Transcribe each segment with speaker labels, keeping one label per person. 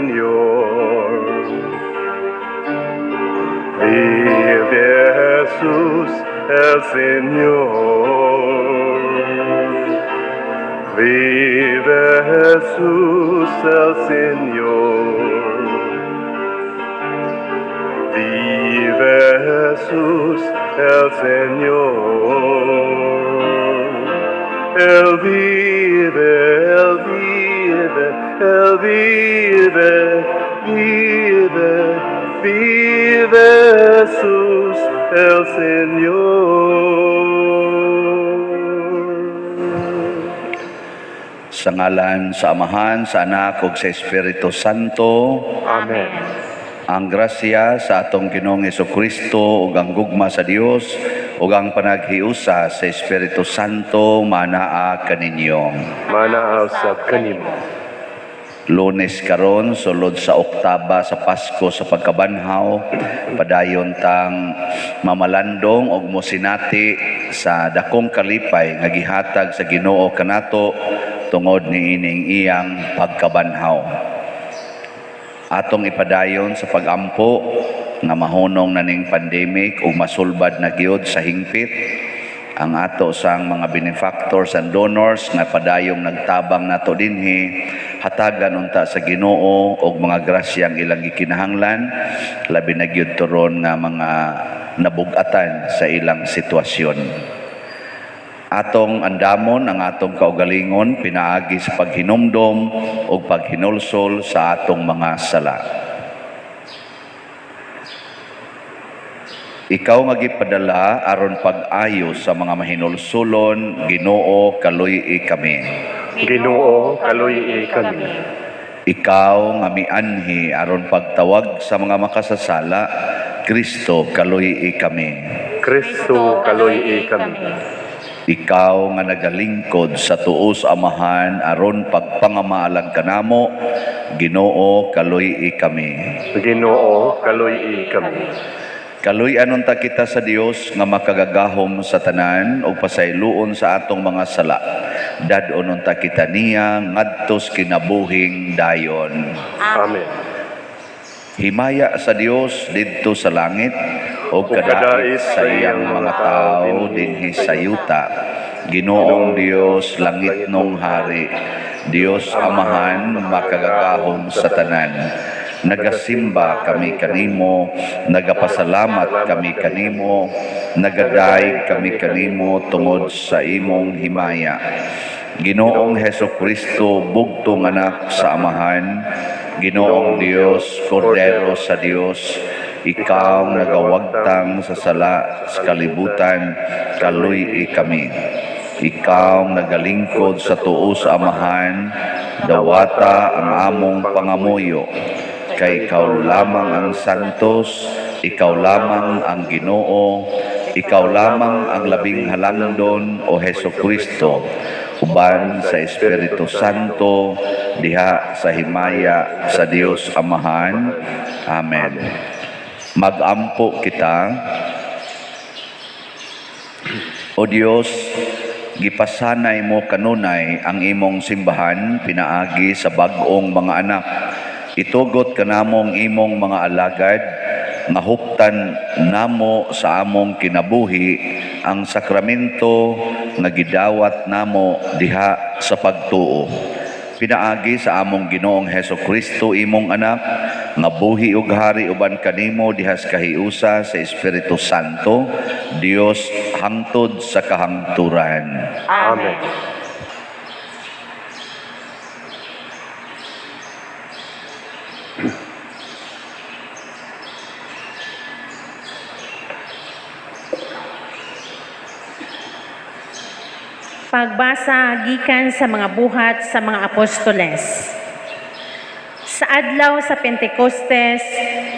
Speaker 1: Señor. Vive Jesús el Señor. Vive Jesús el Señor. Vive Jesús el Señor. Él vive, Él vive, Él vive, vive, vive Jesús el Señor.
Speaker 2: Sa ngalan sa Amahan, sa Anak, ug sa Espiritu Santo.
Speaker 1: Amen.
Speaker 2: Ang grasya sa atong Ginoong Jesucristo ug ang gugma sa Dios ug ang panaghiusa sa Espiritu Santo manaa kaninyo.
Speaker 1: Manaaw sa kanimo.
Speaker 2: Lunes karon sulod sa oktaba sa Pasko sa pagkabanhaw, padayon tang mamalandong og mosinati sa dakong kalipay nga gihatag sa Ginoo kanato tungod niining iyang pagkabanhaw. Atong ipadayon sa pagampo nga mahunong na ning pandemic ug masulbad na gyud sa hingpit ang ato sang mga benefactors and donors nga padayong nagtabang nato dinhi, hatagan unta sa Ginoo og mga grasyang ilang gikinahanglan, labi na gyud turon nga mga nabug-atan sa ilang sitwasyon. Atong andamon ang atong kaugalingon pinaagi sa paghinumdom o paghinulsol sa atong mga sala. Ikaw nga gipadala aron pag-ayo sa mga mahinulsulon, Ginoo kaluy-i kami.
Speaker 1: Ginoo kaluy-i kami.
Speaker 2: Ikaw nga mianhi aron pagtawag sa mga makasasala, Kristo kaluy-i kami.
Speaker 1: Kristo kaluy-i kami.
Speaker 2: Ikaw nga nagalingkod sa tuos Amahan aron pagpangamalang kanamo, Ginoo kaluy-i kami.
Speaker 1: Ginoo kaluy-i kami.
Speaker 2: Kaluy-an unta kita sa Dios nga makagagahom sa tanan o pasayloon sa atong mga sala. Dadon unta kita niya ngadtos kinabuhing dayon.
Speaker 1: Amen.
Speaker 2: Himaya sa Dios didto sa langit o kadait sa iyang mga tao dinhi sa yuta. Ginoong Dios langit nung hari, Dios Amahan makagagahom sa tanan. Nagasimba kami kanimo, nagapasalamat kami kanimo, nagadaig kami kanimo tungod sa imong himaya. Ginoong Hesukristo, bugtong anak sa Amahan, Ginoong Dios, Kordero sa Dios, ikaw nagawagtang sa sala sa kalibutan, kaluy-i kami. Ikaw nagalingkod sa tuos Amahan, dawata ang among pangamuyo. Kay ikaw lamang ang santos, ikaw lamang ang Ginoo, ikaw lamang ang labing halangdon o Hesukristo, uban sa Espiritu Santo, diha sa himaya sa Dios Amahan. Amen. Magampo kita. O Dios, gipasanay mo kanunay ang imong simbahan pinaagi sa bag-ong mga anak. Itugot kanamong imong mga alagad, nga huptan namo sa among kinabuhi ang sakramento nga gidawat namo diha sa pagtuo. Pinaagi sa among Ginoong Hesukristo imong anak, nga buhi ug hari uban kanimo diha sa kahiusa sa Espiritu Santo, Dios hangtod sa kahangturan.
Speaker 1: Amen.
Speaker 3: Pagbasa gikan sa mga buhat sa mga apostoles. Sa adlaw sa Pentecostes,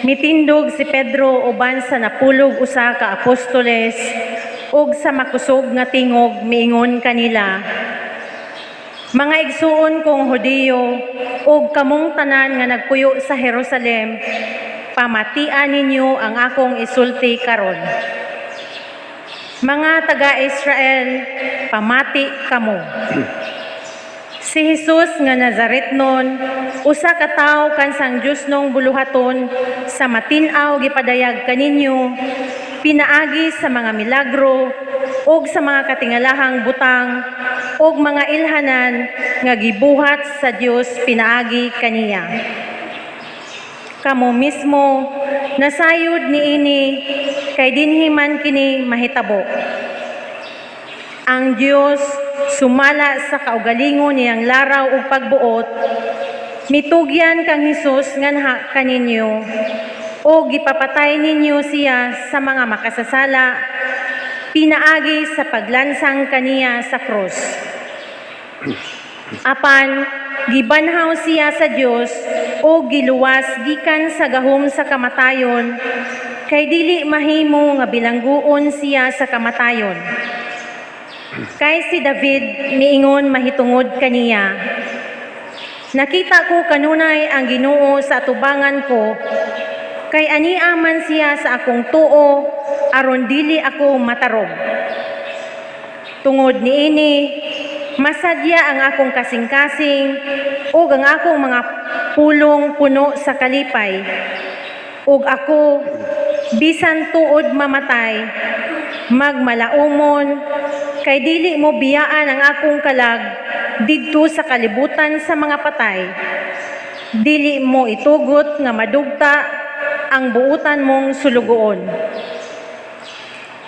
Speaker 3: mitindog si Pedro uban sa napulog usa ka apostoles ug sa makusog nga tingog miingon kanila, mga igsuon kong Hudiyo ug kamong tanan nga nagpuyo sa Jerusalem, pamatian ninyo ang akong isulti karon. Mga taga-Israel, pamati kamo. Si Jesus nga Nazaretnon, usa ka tawo kan sang Dios nung buluhaton, sa matinaw gipadayag kaninyo, pinaagi sa mga milagro, ug sa mga katingalahang butang, ug mga ilhanan nga gibuhat sa Dios pinaagi kaniya. Kamo mismo, nasayod niini, kay dinhi man kini mahitabo. Ang Dios sumala sa kaugalingon niyang laraw ug pagbuot, mitugyan kang Hesus nganha kaninyo, o gipapatay ninyo siya sa mga makasasala, pinaagi sa paglansang kaniya sa krus. Apan, gibanhaw siya sa Dios o giluwas gikan sa gahom sa kamatayon, kay dili mahimo nga bilangguon siya sa kamatayon. Kay si David miingon mahitungod kaniya, nakita ko kanunay ang Ginoo sa atubangan ko, kay ania man siya sa akong tuo, aron dili ako matarog. Tungod niini, masadya ang akong kasing-kasing ug ang akong mga pulong puno sa kalipay. Ug ako, bisan tuod mamatay, magmalaumon, kay dili mo biyaan ang akong kalag didto sa kalibutan sa mga patay. Dili mo itugot nga madugta ang buutan mong sulugoon.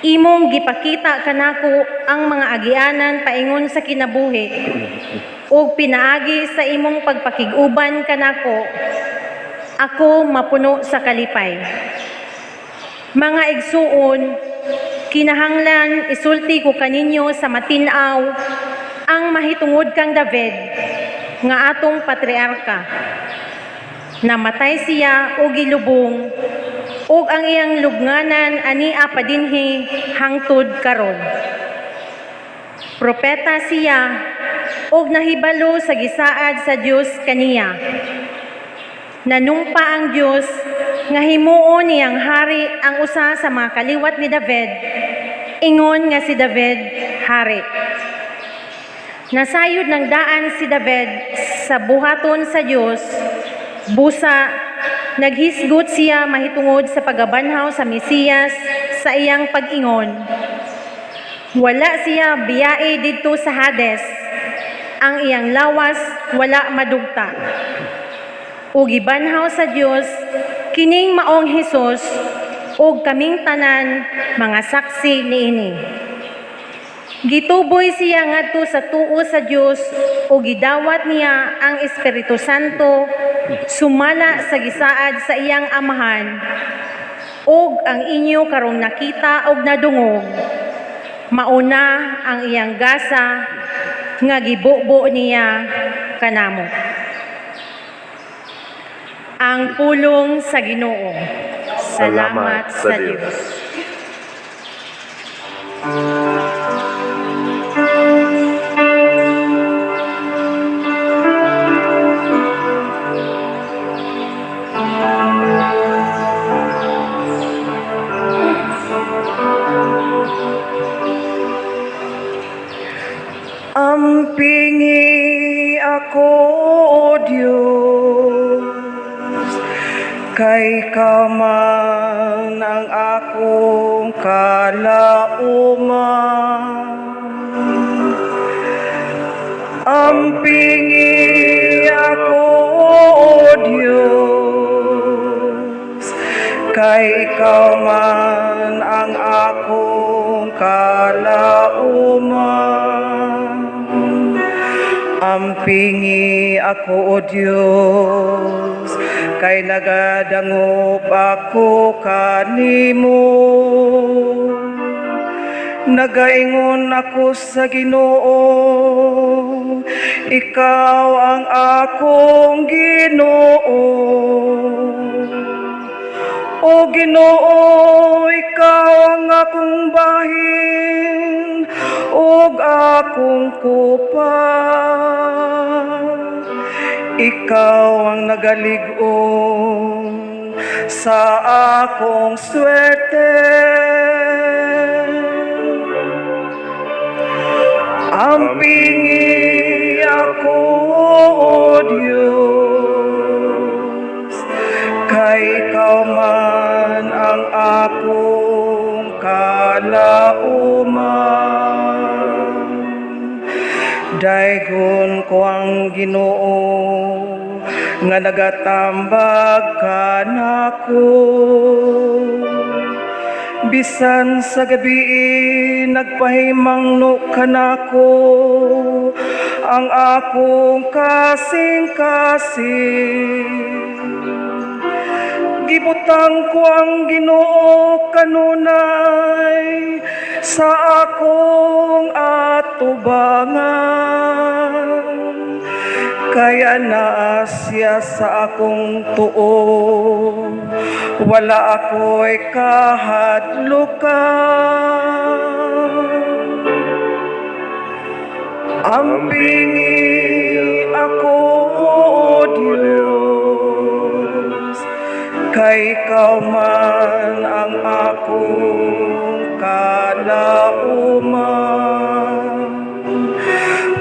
Speaker 3: Imong gipakita kanako ang mga agianan paingon sa kinabuhi, ug pinaagi sa imong pagpakig-uban kanako, ako mapuno sa kalipay. Mga igsuon, kinahanglan isulti ko kaninyo sa matinaw ang mahitungod kang David nga atong patriarka. Namatay siya o gilubong, ug ang iyang lubnganan ania pa dinhi hangtod karon. Propeta siya ug nahibalo sa gisaad sa Dios kaniya. Nanumpa ang Dios nga himuon niyang hari ang usa sa mga kaliwat ni David, ingon nga si David hari. Nasayod ng daan si David sa buhaton sa Dios, busa naghisgot siya mahitungod sa pagabanhaw sa Mesiyas sa iyang pag-ingon. Wala siya biyae didto sa Hades, ang iyang lawas wala madugta. Ug gibanhaw sa Dios kining maong Hesus ug kaming tanan mga saksi niini. Gituboy siya ngadto sa tuo sa Dios ug gidawat niya ang Espiritu Santo sumala sa gisaad sa iyang amahan, ug ang inyo karong nakita ug nadungog, mauna ang iyang gasa nga gibubo niya kanamo. Ang pulong sa Ginoo. Salamat sa Dios.
Speaker 4: Ampingi ako, O Diyos, kay kaman ang akong kalauman. Ampingi ako, O Diyos, kay kaman ang akong kalauman. Ampingi ako, O Diyos, kay nagadangop ako kanimo. Nagaingon ako sa Ginoo, ikaw ang akong Ginoo. O Ginoo, ikaw ang akong bahin, ug akong kupang. Ikaw ang nagalig-on sa akong swerte. Ampingi ako, Diyos, kay ikaw man ang akong kalauman. Daygon ko ang Ginoo nga nagatambag kanako. Bisan sa gabi nagpahimangno kanako ang akong kasing-kasing. Gibutang ko ang Ginoo kanunay sa akong atubangan. Kaya naa siya sa akong tuo, wala ako'y kahadlukan. Ampingi ako, O Diyos, kay ikaw man ang akong kalauman.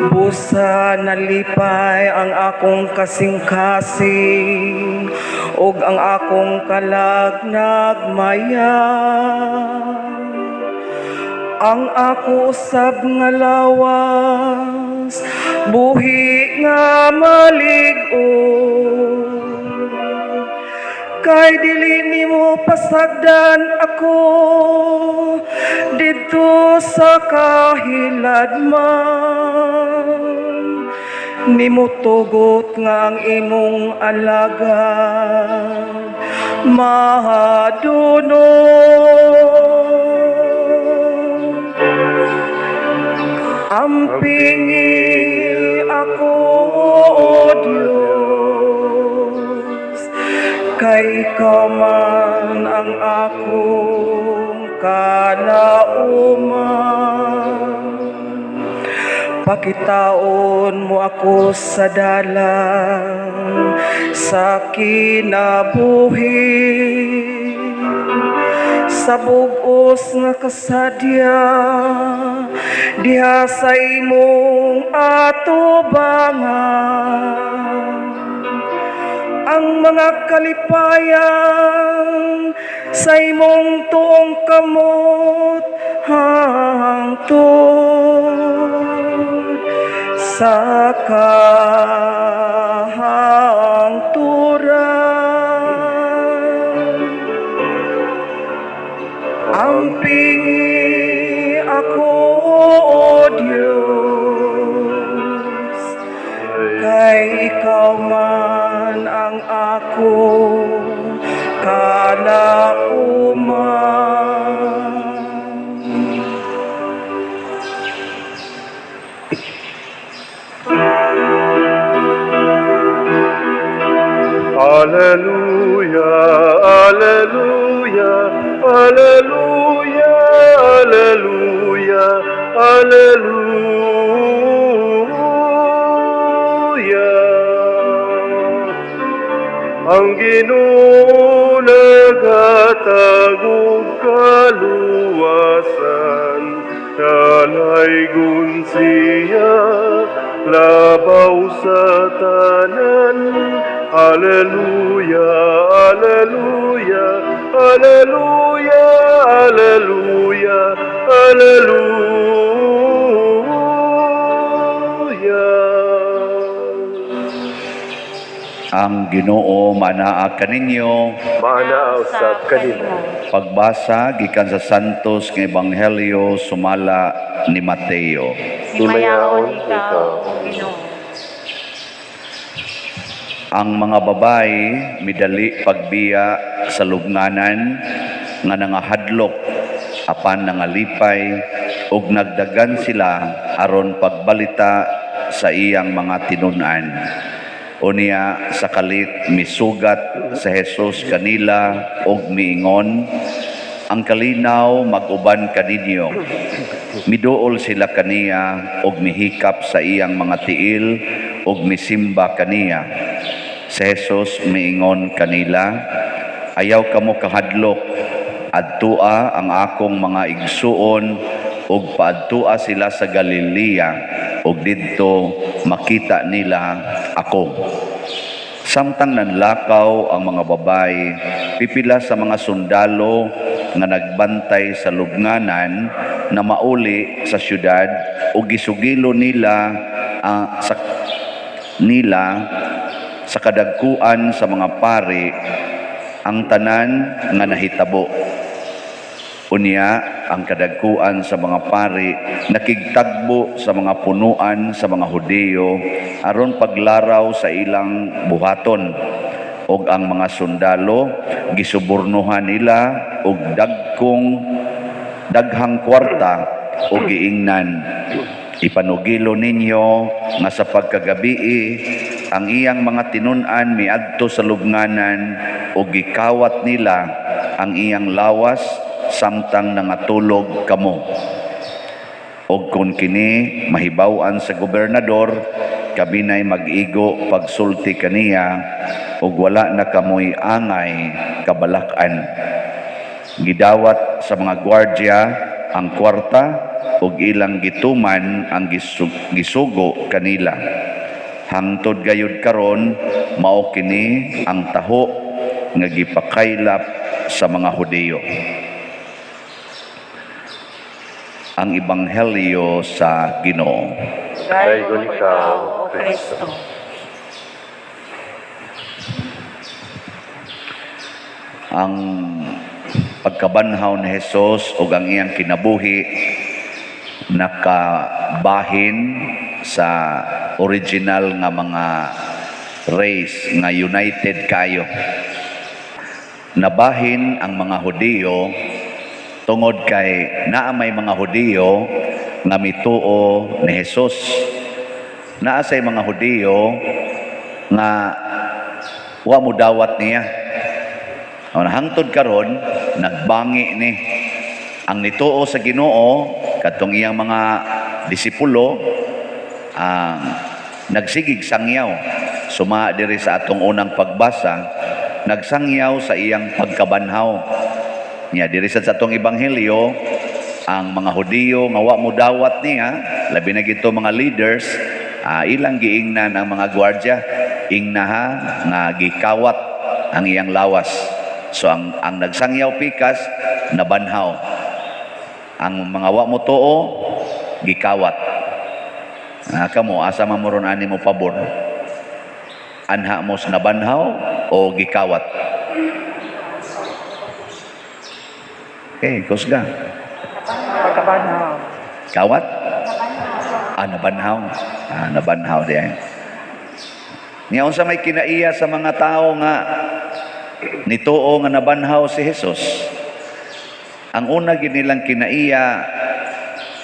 Speaker 4: Busa nalipay ang akong kasing-kasing ug ang akong kalagnagmaya. Ang ako usab nga lawas, buhi nga malig-on. Kay dili nimo pasagdan ako dito sa kahiladman. Nimo tugot nga ang imong alagad mahadunong. Ampingi ako, O Diyos, kay ikaw man ang akong kalauman. Pakitaon mo ako sa dalan sa kinabuhi, sa bugos nga kasadya diha sa imong atubangan. Ang mga kalipayan sa imong tuong kamot hangtod sa kahangturan. Ampingi ako, O Diyos, kay ikaw man ang akong kalauman.
Speaker 1: Alleluia, alleluia, alleluia, alleluia, alleluia. Ang Ginoo naghatagog kaluwasan, nalaygon siya labaw sa tanan. Alleluia, alleluia, alleluia, alleluia, alleluia.
Speaker 2: Ang Ginoo manaa kaninyo.
Speaker 1: Maanaaw sa kanimo.
Speaker 2: Pagbasa gikan sa Santos nga Ebanghelyo sumala ni Mateo.
Speaker 1: Himayaon ikaw,
Speaker 3: O Ginoo.
Speaker 2: Ang mga babae midali pagbiya sa lubnganan nga nangahadlok apan nangalipay ug nagdagan sila aron pagbalita sa iyang mga tinun-an. Unya sa kalit misugat sa Jesus kanila ug miingon, ang kalinaw mag-uban kaninyo. Miduol sila kaniya ug mihikap sa iyang mga tiil ug misimba kaniya. Si Jesus miingon kanila, ayaw kamo kahadlok, adtua ang akong mga igsuon ug paadtua sila sa Galilea ug didto makita nila ako. Samtang nanlakaw ang mga babay, pipila sa mga sundalo nga nagbantay sa lubnganan na mauli sa syudad o gisugilo nila sa kadagkuan sa mga pari ang tanan nga nahitabo. Unya, ang kadagkuan sa mga pari nakigtagbo sa mga punuan sa mga Hudiyo aron paglaraw sa ilang buhaton, og ang mga sundalo gisubornuhan nila og daghang kwarta o giingnan. Ipanugilo ninyo nga sa pagkagabii ang iyang mga tinun-an miadto sa lubnganan o gikawat nila ang iyang lawas samtang nangatulog kamo. Og kung kini mahibaw-an sa gobernador, kabinay mag-igo pagsulti kaniya og wala na kamoy angay kabalak-an. Gidawat sa mga gwardiya ang kwarta og ilang gituman ang gisugo kanila. Hangtod gayud karon mao kini ang taho nga gipakaylap sa mga Hudiyo. Ang Ebanghelyo sa Ginoo.
Speaker 1: Daygon ikaw, O Kristo.
Speaker 2: Ang pagkabanhaw ni Hesus ug ang iyang kinabuhi nakabahin sa original nga mga race nga united kayo. Nabahin ang mga Hudiyo tungod kay naa may mga Hudiyo nga mituo ni Hesus. Naa say mga Hudiyo nga wa mo dawat niya. Hangtod karon nagbangi ni ang nituo sa Ginoo katong iyang mga disipulo nagsigig sangyaw. Suma diri sa atong unang pagbasa, nagsangyaw sa iyang pagkabanhaw. Nya diri sa atong ebanghelyo, ang mga Hudiyo nga wa mo dawat niya, labi na gito mga leaders, ilang giingnan ang mga gwardiya, ingnaha nga gikawat ang iyang lawas. So ang nagsangyaw pikas nabanhaw. Ang mga wa mo tuo gikawat. Kamo asa mamuron ani mo pabor? Anha mo sa nabanhaw o gikawat? Kusga.
Speaker 4: Pagkabanhaw.
Speaker 2: Kawat? Nabanhaw. Nabanhaw diyan. Niya unsa may kinaiya sa mga tao nga nituo nga nabanhaw si Hesus. Ang una ginilang kinaiya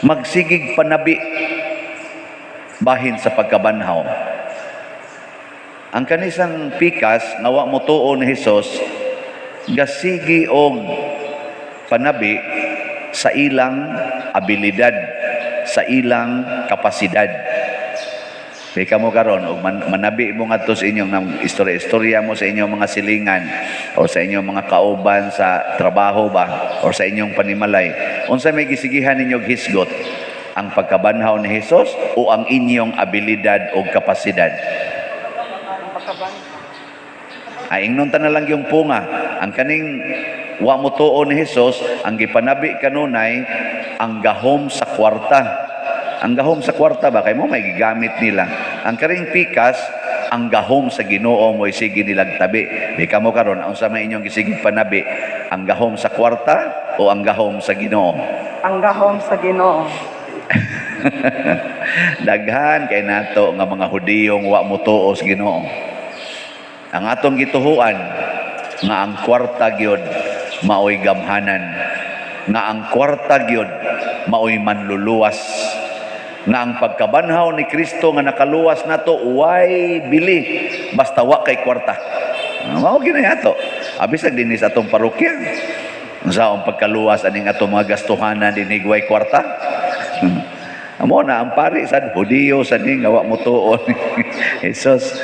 Speaker 2: magsigig panabi bahin sa pagkabanhaw. Ang kanisang pikas nga wa mo tuo ni Hesus gasigi og panabi sa ilang abilidad, sa ilang kapasidad. Kaya mo karon og manabi mo ngadto sa inyong istorya mo sa inyong mga silingan o sa inyong mga kauban sa trabaho ba o sa inyong panimalay. Unsa may gisigihan ninyong hisgot? Ang pagkabanhaw ni Hesus o ang inyong abilidad o kapasidad? Ingnon ta na lang yung punga. Ang kaning wa mo tuo ni Hesus, ang gipanabi kanunay ang gahom sa kwarta. Ang gahom sa kwarta ba kay mo may gigamit nila. Ang karing pikas ang gahom sa Ginoo mo sige nilang tabi. Di ka mo karon unsa may inyong gisigig panabi? Ang gahom sa kwarta o ang gahom sa Ginoo?
Speaker 4: Ang gahom sa Ginoo.
Speaker 2: Daghan kay nato nga mga Hudiyong wa mo tuo sa Ginoo. Ang atong gituhuan nga ang kwarta gyud maoy gamhanan, nga ang kwarta gyud maoy manluluwas, nga ang pagkabanhaw ni Kristo nga nakaluwas nato way bili basta wa kay kwarta. Mao gini ato. Abisag dinhi sa atong parokya. Unsa ang pagkaluwas aning atong mga gastuhanan dinhi way kwarta? Amo na ang pari sad Hudiyo sad ni nga wa mo tuo ni Jesus.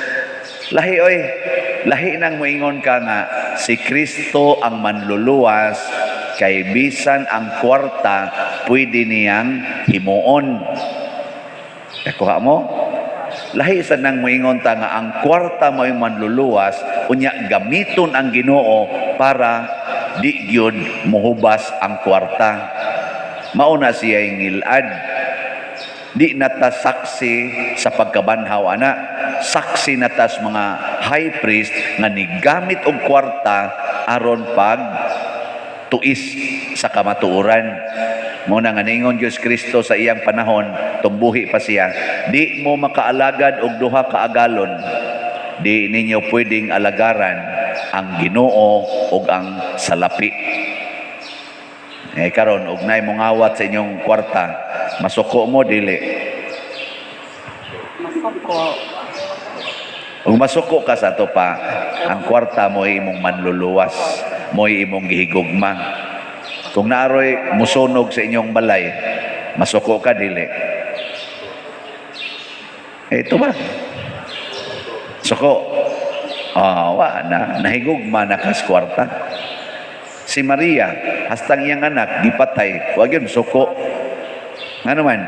Speaker 2: Lahi oy, lahi nang moingon ka nga si Kristo ang manluluwas kay bisan ang kwarta pwede niyang himuon. Nakuha mo? lahi sa nang moingon ta nga ang kwarta mo'y manluluwas, unya gamiton ang Ginoo para di gyud mohubas ang kwarta. Mauna siya ngilad, di nata saksi sa pagkabanhaw ana, saksi natas mga high priest nga nigamit og kwarta aron pag tuis sa kamatuoran. Muna nga ningon Diyos Kristo sa iyang panahon, tumbuhi pa siya, di mo makaalagad og duha ka agalon, di ninyo pwedeng alagaran ang Ginoo ug ang salapi. Karon og nay mong awat sa inyong kwarta, masuko mo dili.
Speaker 4: Masuko.
Speaker 2: Ug masuko ka sa ato pa, ang kwarta mo imong manluluwas, mo imong gihigugma. Kung naaroy musunog sa inyong balay, masuko ka dili. Ito ba? Suko. Nahigugma na kas kwarta. Si Maria, hastang iyang anak, gipatay. Huwag yun, suko. Nga naman,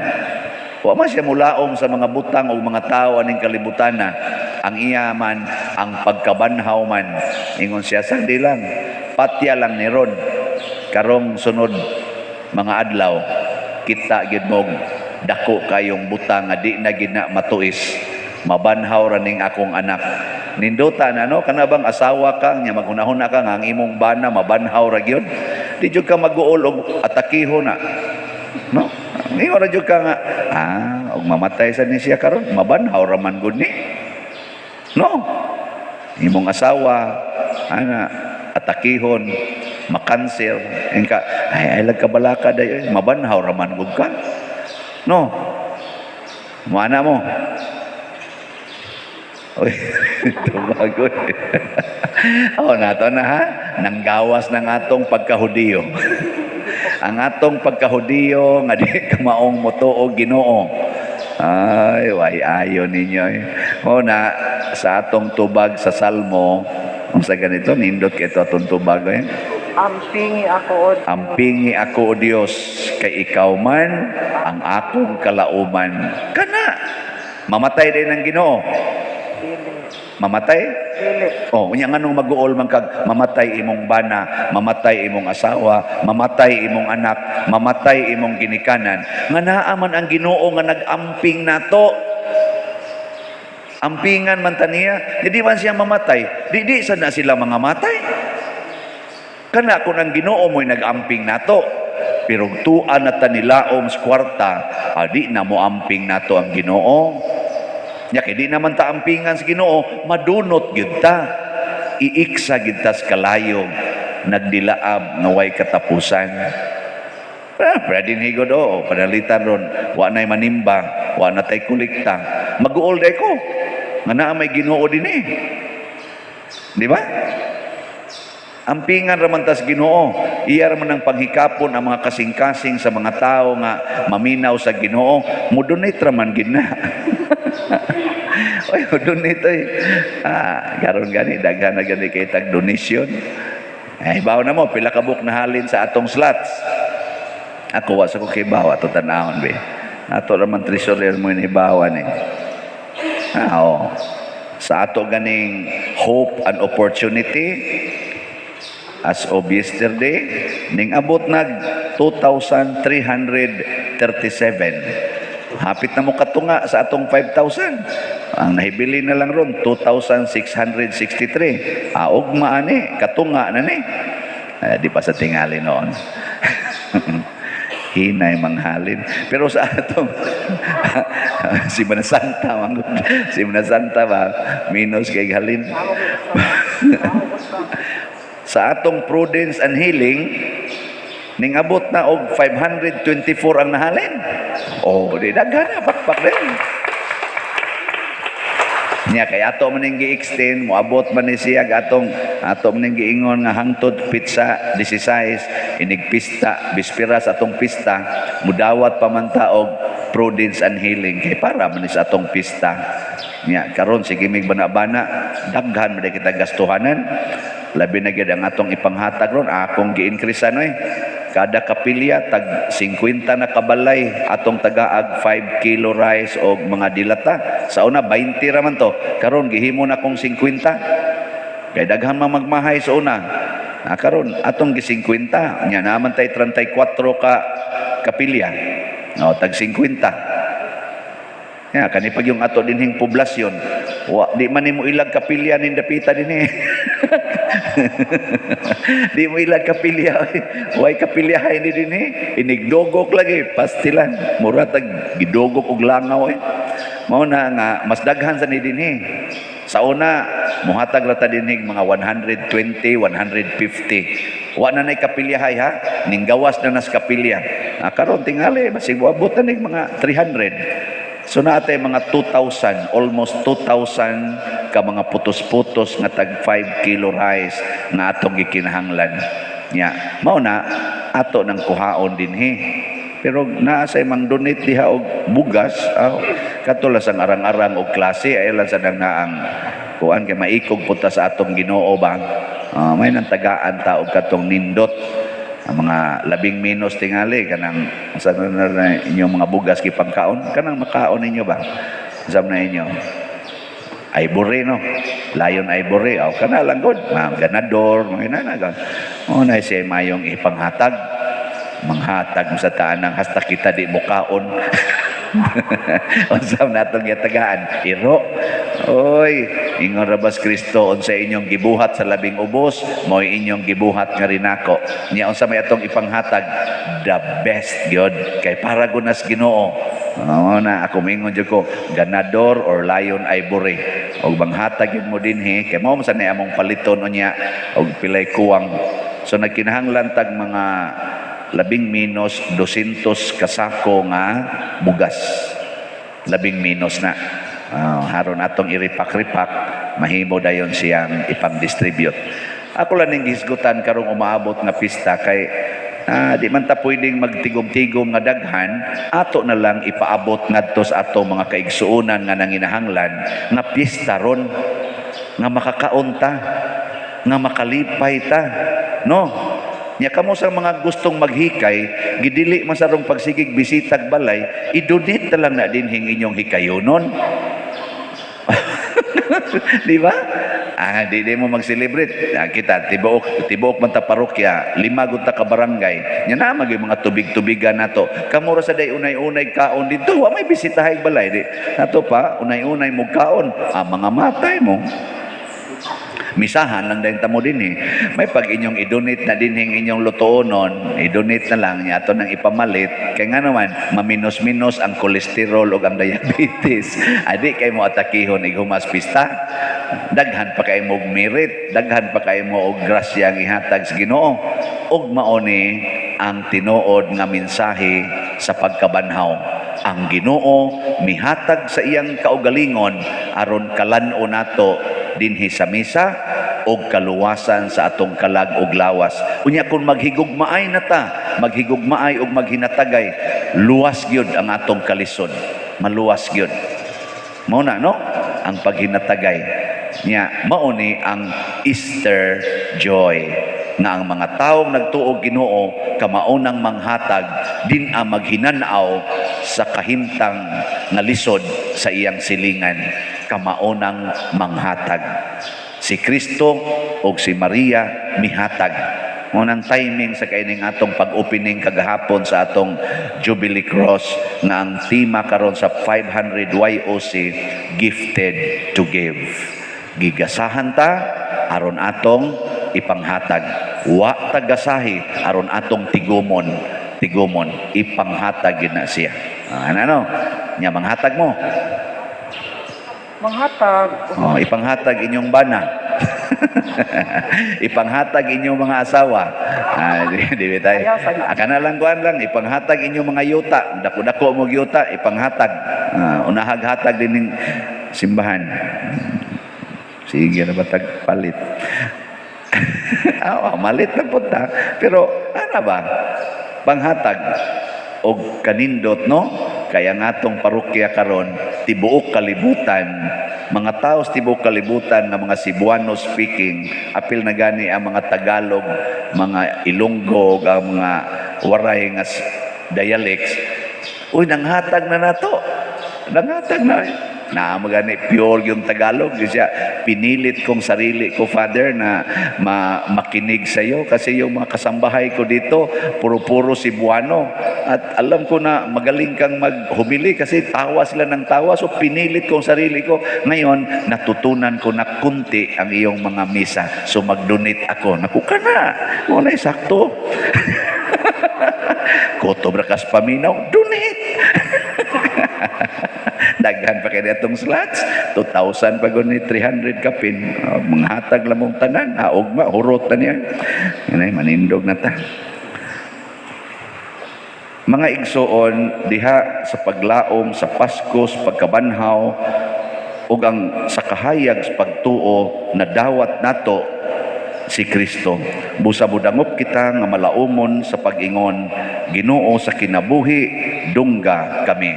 Speaker 2: huwag man siya mulaong sa mga butang o mga tao aning kalibutan na ang iyaman, ang pagkabanhaw man. Ingon siya, sagdi lang, patya lang ni Ron. Karong sunod mga adlaw, kita gid mong dako kayong butang nga di na gina matuis. Mabanhaw raning akong anak. Ninduta na no, kana bang asawa ka nya maghunahuna ka nga ang imong bana mabanhaw ra gyud. Di jud ka mag-uol og atakiho na. No? Ningon ra jud ka nga og mamatay sa ni siya karon, mabanhaw ra man gud ni. No? Imong asawa atakihon, makanser, engka ay lagkabalaka dayon, mabanhaw ra man gud ka. No? Mana mo? Oy, tumagoy. Nato na ha, nanggawas ng atong pagkahudiyo. Ang atong pagkahudiyo nga di kamaong motuo Ginoo. Ay, way ayo ninyo. Na sa atong tubag sa Salmo, sa ganito, nindot kay ito atong tubag.
Speaker 4: Ampingi ako, O Diyos.
Speaker 2: Ampingi ako, O Diyos, kay ikaw man ang akong kalauman. Kana, mamatay din ang Ginoo.
Speaker 4: Dili.
Speaker 2: Mamatay?
Speaker 4: Dili.
Speaker 2: Unya nga nung mag-uol man kag mamatay imong bana, mamatay imong asawa, mamatay imong anak, mamatay imong ginikanan. Nga naa man ang Ginoo nga nag-amping nato. Ampingan man taniya, di man siya mamatay. Di sad na sila mga matay. Kana kung ang Ginoo mo'y nag-amping nato, pero tuan na tanilaom sa kwarta, di na mo amping nato ang Ginoo. Nya kay di naman ta ampingan sa Ginoo, madunot gyud ta. Iiksa gyud ta sa kalayo, nagdilaab nga way katapusan. Pwede higod panalitan ron, wa na'y manimba, wa na tay kulikta. Mag-uol day ko, nga naa may Ginoo din eh. Di ba? Ampingan raman tas Ginoo, iya raman ang panghikapon ang mga kasing-kasing sa mga tao nga maminaw sa Ginoo, mudunit raman gid na. Oy, mudunit oy. Garon gani daghan na gani kay tag donation. Bawo na mo pila ka book na halin sa atong slots. Ako wa sa ko kay bawa to tanahon be. Ato raman treasurer mo ni bawan eh. Sa ato ganing hope and opportunity as of yesterday, ning abot nag 2,337. Hapit na mo katunga sa atong 5,000. Ang nahibili na lang ron, 2,663. Ugma ani, katunga na ni. Di pa sa tingali noon. Hinay manghalin. Pero sa atong si Manasanta, si Manasanta ba, minus kay halin. Sa atong prudence and healing, ning abot na og 524 ang nahalin. Di daghan na pakpak din. Nya kay ato man ning gi-extend, moabot man ni siya ato man ning giingon nga hangtod pitsa 16 inigpista bispera sa atong pista, mudawat pa man ta og prudence and healing kay para man sa atong pista. Nya karon sige mig bana-bana, daghan man kita gastuhanan. Labi na gyud ang atong ipanghatag ron, akong gi-increasean kada kapilya tag 50 na kabalay atong tagaag 5 kilo rice o mga dilata. Sa una 20 ra man to, karon gihimo na kong 50. Kay daghan man magmahay sa una. Karon atong gi 50 nya naman tay 34 ka kapilya. No, tag 50. Ya, kani pag yung ato dinhing poblasyon, di man nimo ilag kapilya nin dapita dinhi. Di mo ilag kapilya, way kapilyahay ni dinhi, inigdogok lagi, pastilan, muratag gidogok og langaw Mao na nga mas daghan sa ni dinhi. Sa una, muhatag rata dinhi mga 120, 150. Wa na nay kapilyahay ha, ning gawas na nas kapilya. Karon tingali basig moabot na ning mga 300. So naatay mga 2,000, almost 2,000 ka mga putos-putos nga tag 5 kilo rice nga atong gikinahanglan. Nya, mao na ato nang kuhaon dinhi. Pero naa say mang donate diha og bugas, katulas ang arang-arang og klase ay lang sa naang kuan kay maikog punta sa atong Ginoo ba. May nang tagaan ta og katong nindot. Ang mga 10 minos tingali kanang sa na inyong mga bugas kipangkaon kanang makaon ninyo ba sab na inyo ivory no lion ivory kana lang gud ganador mga inanaga na siya mayong ipanghatag manghatag sa taanang hasta kita di mukaon unsam natong yatagaan iro oy ingon rabas Kristo unsa inyong gibuhat sa labing ubos mo inyong gibuhat nga rinako nya unsa may atong ipanghatag the best gyud kay para gunas Ginoo na ako mingon jud ko ganador or lion ivory og banghatag yun mo dinhi kay mao sa ni among paliton unya og pilay kuwang so nagkinahanglan tag mga 10 minos 200 kasako nga bugas 10 minos na haron atong iripak-ripak mahimo dayon siyang ipang-distribute. Ako lang ning gisgutan karong umaabot nga pista kay di man ta pwedeng magtigom-tigom nga daghan ato na lang ipaabot ngadto sa ato mga kaigsuonan nga nanginahanglan nga pista ron nga makakaon ta nga makalipay ta no. Nya kamo sa mga gustong maghikay, gidili man sa rong pagsigig bisitag balay, idonate na lang na dinhing inyong hikayonon. Di ba? Di mo mag-celebrate. Kita, tibuok man ta parokya, 5 gud ta ka barangay. Nya na magay mga tubig-tubigan nato. Kamura sa day unay-unay kaon dito, wa may bisitahay balay di. Nato pa, unay-unay mo kaon, mga matay mo. Misahan lang dahil tamo din may pag inyong i-donate na din inyong lutoonon i-donate na lang niya ato nang ipamalit kaya nga naman maminos-minos ang kolesterol o ang diabetes adi kay mo atakihon ighumas pista daghan pa kay mo og merit daghan pa kay mo og grasya ang ihatag sa Ginoo ug mao ni ang tinuod nga mensahe sa pagkabanhaw ang Ginoo mihatag sa iyang kaugalingon aron kalan-o nato dinhi sa misa og kaluwasan sa atong kalag og lawas. Unya kung maghigugmaay na ta, maghigugmaay og maghinatagay, luwas gyud ang atong kalisod. Maluwas gyud. Mao na no? Ang paghinatagay. Nya mao ni ang Easter joy nga ang mga taong nagtuog Ginoo kamaunang manghatag din ang maghinanaw sa kahimtang nga lisod sa iyang silingan kamaunang manghatag. Si Kristo o si Maria mihatag. Munang timing sa kaining atong pag-opening kagahapon sa atong Jubilee Cross nga ang tema karon sa 500 YOC Gifted to Give. Gigasahan ta aron atong ipanghatag. Wa tagasahi aron atong tigumon ipanghatag gina siya. Ano? Nya manghatag mo.
Speaker 4: Manghatag.
Speaker 2: Ipanghatag inyong bana. Ipanghatag inyong mga asawa. Di ba tayo? Kana lang kuan lang ipanghatag inyong mga yuta. Dako-dako mo yuta ipanghatag. Unahag-hatag din ning simbahan. Sige na batag palit. Malit na punta. Pero ano ba? Panghatag og kanindot no? Kaya nga atong parokya karon tibuok kalibutan mga taos tibuok kalibutan nga mga Cebuano speaking apil na gani ang mga Tagalog mga Ilonggo ang mga waray nga dialects, uy, nanghatag na nato. Nanghatag na. Na magani pure yung Tagalog. Siya, pinilit kong sarili ko, Father, na makinig sa iyo kasi yung mga kasambahay ko dito, puro-puro Cebuano. At alam ko na magaling kang maghumili kasi tawa sila ng tawa. So pinilit kong sarili ko. Ngayon, natutunan ko na kunti ang iyong mga misa. So mag-donate ako. Naku ka na. Wala, sakto. Koto brakas paminaw, donate. Daghan pa kaya itong slots. 2,000 pa ni 300 kapin. Mga hatag lamong tanan. Ugma, hurot na niya. Yan ay, manindog na ta. Mga igsoon, diha sa paglaom, sa Pasko, sa pagkabanhaw, ug ang sa kahayag sa pagtuo na dawat nato si Kristo. Busa budangop kita nga malaumon sa pag-ingon, Ginoo sa kinabuhi, dungga kami.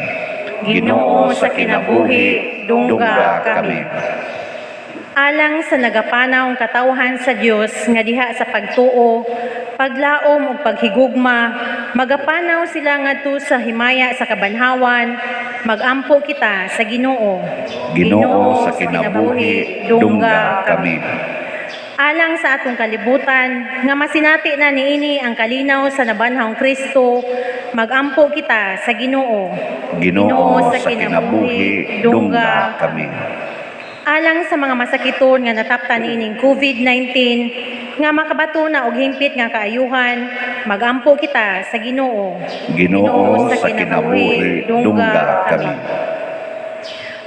Speaker 3: Ginoo sa kinabuhi, dungga kami. Alang sa nagapanaw ang katawhan sa Dios nga diha sa pagtuo, paglaom ug paghigugma, magapanaw sila ngadto sa himaya sa kabanhawan, magampo kita sa Ginoo.
Speaker 2: Ginoo sa kinabuhi, dungga kami.
Speaker 3: Alang sa atong kalibutan, nga masinati na niini ang kalinaw sa nabanhawng Kristo, magampo kita sa Ginoo.
Speaker 2: Ginoo sa kinabuhi, dungga kami.
Speaker 3: Alang sa mga masakiton nga nataptan niining COVID-19, nga makabato na og himpit nga kaayuhan, magampo kita sa Ginoo.
Speaker 2: Ginoo sa kinabuhi, dungga kami.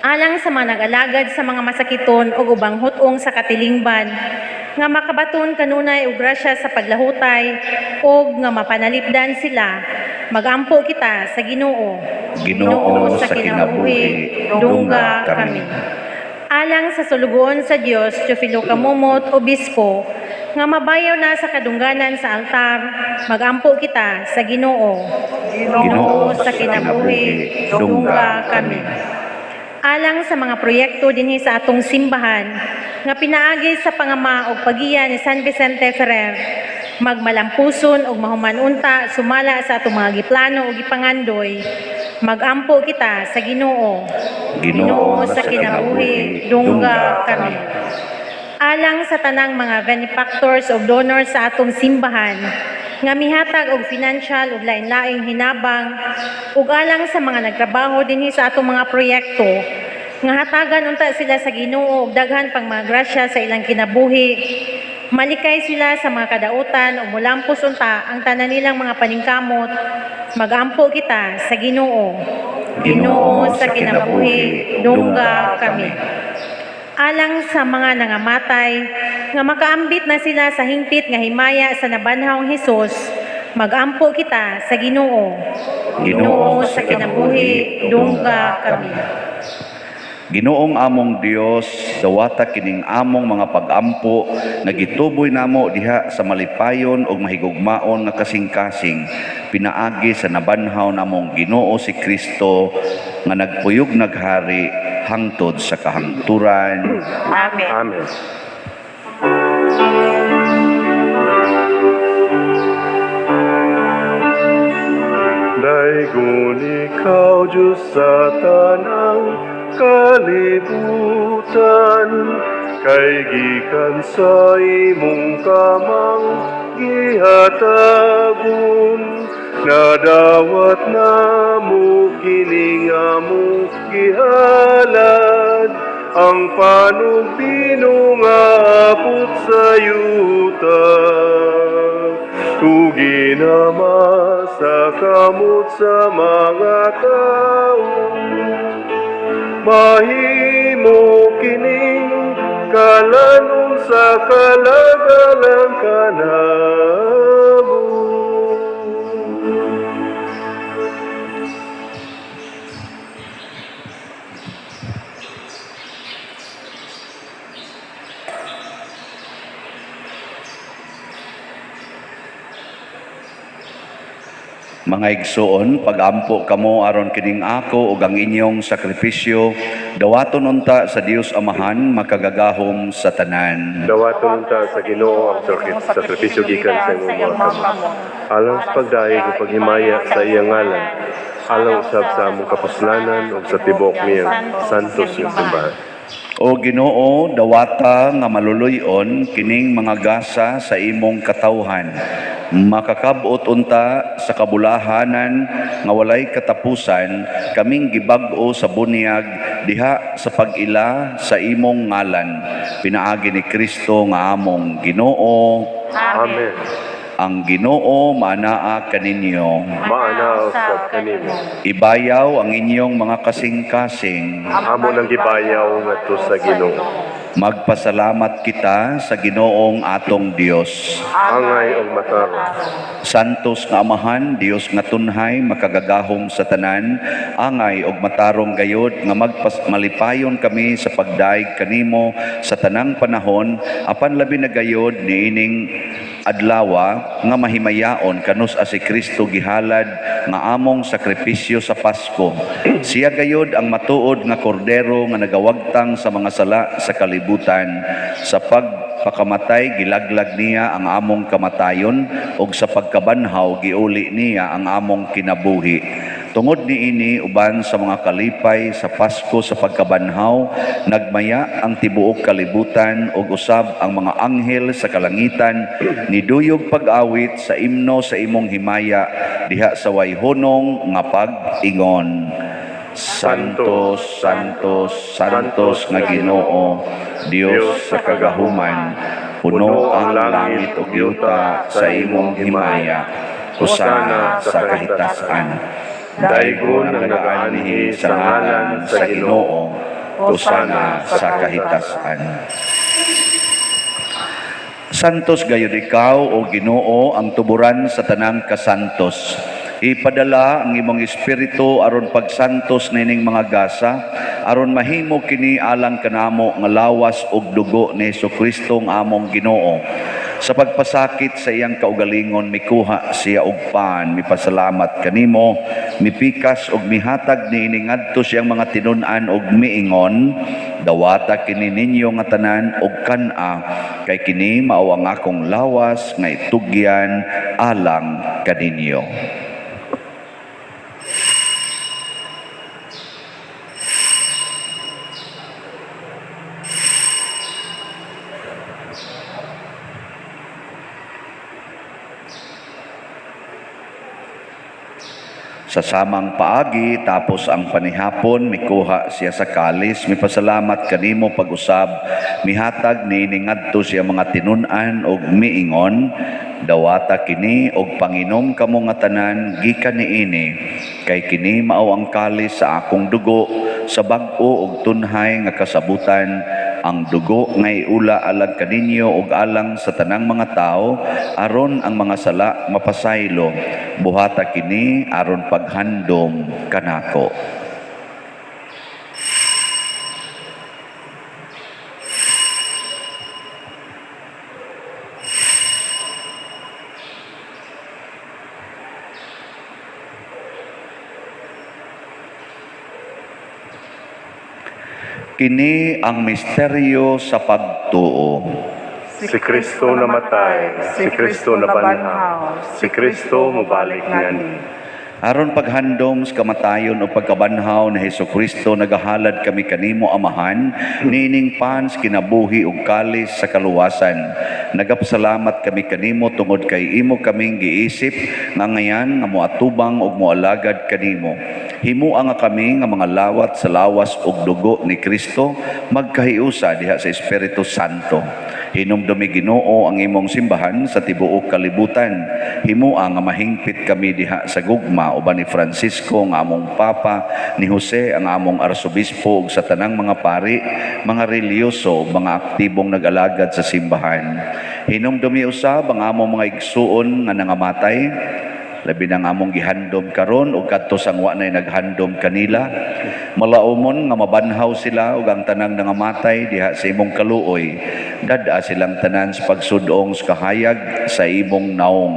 Speaker 3: Alang sa mga nag-alagad sa mga masakiton o ubang hutong sa katilingban, nga makabaton kanunay og grasya sa paglahutay o nga mapanalipdan sila, magampo kita sa Ginoo.
Speaker 2: Ginoo sa kinabuhi, dungga kami.
Speaker 3: Alang sa sulugoon sa Dios, Teofilo Kamumot, Obispo, nga mabayaw na sa kadungganan sa altar, magampo kita sa Ginoo.
Speaker 2: Ginoo
Speaker 3: sa kinabuhi, dungga kami. Alang sa mga proyekto dinhi sa atong simbahan, nga pinaagi sa pangama ug pagiya ni San Vicente Ferrer, magmalampuson ug mahumanunta sumala sa atong mga giplano ug gipangandoy, magampo kita sa Ginoo.
Speaker 2: Ginoo
Speaker 3: sa kinabuhi, dungga kami. Alang sa tanang mga benefactors ug donors sa atong simbahan, nga mihatag og financial ug lain-laing hinabang, ug alang sa mga nagtrabaho dinhi sa atong mga proyekto, nga hatagan unta sila sa Ginoo ug daghan pang mga grasya sa ilang kinabuhi, malikay sila sa mga kadautan ug mulampos unta ang tanan nilang mga paningkamot, magampo kita sa Ginoo. Ginoo sa kinabuhi, dungga kami. Alang sa mga nangamatay, nga makaambit na sila sa hingpit nga himaya sa nabanhawng Hesus, magampo kita sa Ginoo.
Speaker 2: Ginoo
Speaker 3: sa kinabuhi, dungga kami.
Speaker 2: Ginoong among Dios, dawata kining among mga pag-ampo nga gituboy namo diha sa malipayon ug mahigugmaon nga kasing-kasing pinaagi sa nabanhaw namong Ginoo si Kristo nga nagpuyog naghari hangtod sa kahangturan.
Speaker 4: Amen.
Speaker 1: Amen. Daigon ikaw, Diyos sa tanang kalibutan, kay gikan sa imong kamang gihatagon, nadawat na mo kining among gihalad, ang panugbino nga abot sa yuta. Tugi nama sa kamot sa mga tao, mahimo kining kalanon sa kalagalang kanamo.
Speaker 2: Mga igsoon, pagampo kamo aron kining ako ug ang inyong sakripisyo, dawaton unta sa Dios Amahan makagagahom sa tanan.
Speaker 1: Dawaton unta sa Ginoo ang sakripisyo gikan sa imong mga kamot. Alang sa pagdaig ug paghimaya sa iyang ngalan, alang usab sa among kapuslanan ug sa tibok niyang santos nga simbahan.
Speaker 2: O Ginoo, dawata nga maluluyon kining mga gasa sa imong katawhan. Makakabot unta sa kabulahanan nga walay katapusan, kaming gibag-o sa bunyag diha sa pag-ila sa imong ngalan. Pinaagi ni Kristo nga among Ginoo.
Speaker 1: Amen.
Speaker 2: Ang Ginoo manaa kaninyo.
Speaker 1: Maanaw sa kanimo.
Speaker 2: Ibayaw ang inyong mga kasing-kasing.
Speaker 1: Amo nang gibayaw ngadto sa Ginoo.
Speaker 2: Magpasalamat kita sa Ginoong atong Dios.
Speaker 1: Angay ug mataro.
Speaker 2: Santos nga Amahan, Dios nga tunhay, makagagahom sa tanan, angay og matarong gayod nga malipayon kami sa pagdaig kanimo sa tanang panahon, apan labi na gayod niining adlawa nga mahimayaon kanus si Kristo gihalad nga among sakripisyo sa Pasko. Siya gayod ang matuod nga kordero nga nagawagtang sa mga sala sa kalibutan. Sa pagpakamatay gilaglag niya ang among kamatayon ug sa pagkabanhaw giuli niya ang among kinabuhi. Tungod niini uban sa mga kalipay sa Pasko sa pagkabanhaw, nagmaya ang tibuok kalibutan ug usab ang mga anghel sa kalangitan niduyog pag-awit sa imno sa imong himaya diha sa wayhonong nga pag-ingon. Santos, Santos, Santos nga Ginoo, Dios sa kagahuman, puno ang langit ug yuta sa imong himaya. Hosana sa kahitasan. Daygon ang nagaanhi sa ngalan sa Ginoo. Hosana sa kahitasan. Santos gayud ikaw o Ginoo ang tuburan sa tanang kasantos. Ipadala ang imong espiritu aron pagsantos nining mga gasa, aron mahimo kini alang kanamo nga lawas ug dugo ni Jesucristo nga among Ginoo. Sa pagpasakit sa iyang kaugalingon, mikuha siya og pan, mipasalamat kanimo, mipikas ug mihatag niini ngadto siyang mga tinun-an ug miingon, dawata kini ninyo nga tanan og kan-a, kay kini mao ang akong lawas nga itugyan alang kaninyo. Sa samang paagi, tapos ang panihapon, mikuha siya sa kalis, mipasalamat kanimo pag-usab, mihatag niini ngadto siya mga tinun-an og miingon, dawata kini og panginom kamo nga tanan gikan niini, kay kini mao ang kalis sa akong dugo, sa bag-o og tunhay nga kasabutan, ang dugo nga iula alang kaninyo ug alang sa tanang mga tao, aron ang mga sala mapasaylo. Buhata kini aron paghandom kanako. Kini ang misteryo sa pagtuo.
Speaker 1: Si Kristo namatay, si Kristo nabanhaw, si Kristo mubalik ngani.
Speaker 2: Aron paghandom sa kamatayon o pagkabanhaw na Jesucristo, nagahalad kami kanimo Amahan, nining pans kinabuhi ug kalis sa kaluwasan. Nagapasalamat kami kanimo tungod kay imo kaming giisip nga ngayan nga moatubang ug moalagad kanimo. Himua nga kami nga mga lawat sa lawas ug dugo ni Kristo, magkahiusa diha sa Espiritu Santo. Hinumdumi Ginoo ang imong simbahan sa tibuok kalibutan. Himua nga mahingpit kami diha sa gugma uban ni Francisco nga among Papa, ni Jose ang among Arsobispo ug sa tanang mga pari, mga reliyoso ug mga aktibong nag-alagad sa simbahan. Hinumdumi usab ang among mga igsuon nga nangamatay, labi na nga among gihandom karon ug kadto sang wa nay naghandom kanila. Malaumon nga mabanhaw sila ug ang tanang nangamatay diha sa imong kaluoy. Dada silang tanan sa pagsudong sa kahayag sa imong naong.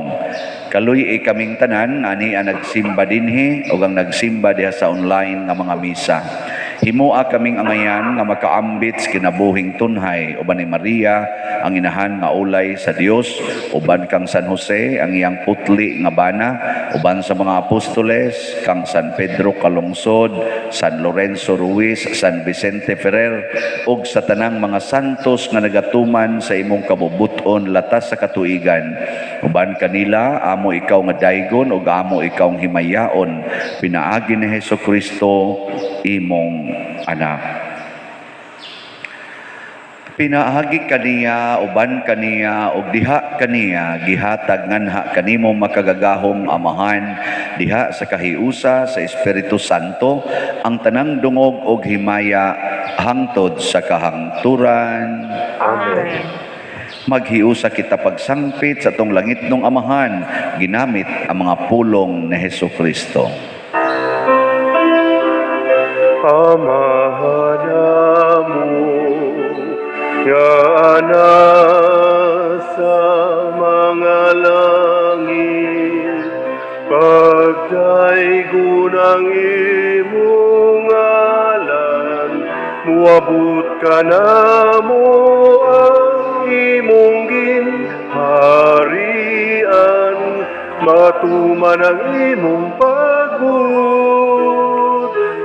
Speaker 2: Kaluy kaming tanan ani ang nagsimba dinhi o ang nagsimba diha sa online nga mga misa. Himoa kaming angayan nga makaambit sa kinabuhing tunhay uban ni Maria ang inahan nga ulay sa Dios, uban kang San Jose ang iyang putli nga bana, uban sa mga apostoles kang San Pedro Calungsod, San Lorenzo Ruiz, San Vicente Ferrer ug sa tanang mga santos nga nagatuman sa imong kabubuton latas sa katuigan. Uban kanila amo ikaw nga daygon ug amo ikaw nga himayaon, pinaagi ni Hesukristo imong anak. Pinaagi kaniya, uban kaniya, ug diha kaniya, gihatag nganha kanimo makagagahong amahan, diha sa kahiusa sa Espiritu Santo, ang tanang dungog ug himaya hangtod sa kahangturan.
Speaker 1: Amen.
Speaker 2: Maghiusa kita pagsangpit sa tong langit nung amahan, ginamit ang mga pulong ni Hesukristo.
Speaker 1: Pamahalamu nga anak sa mga langit, pagdaigo ng imong ngalan, muabot ka na mo ang imong ginharian, matuman ang imong pagbuot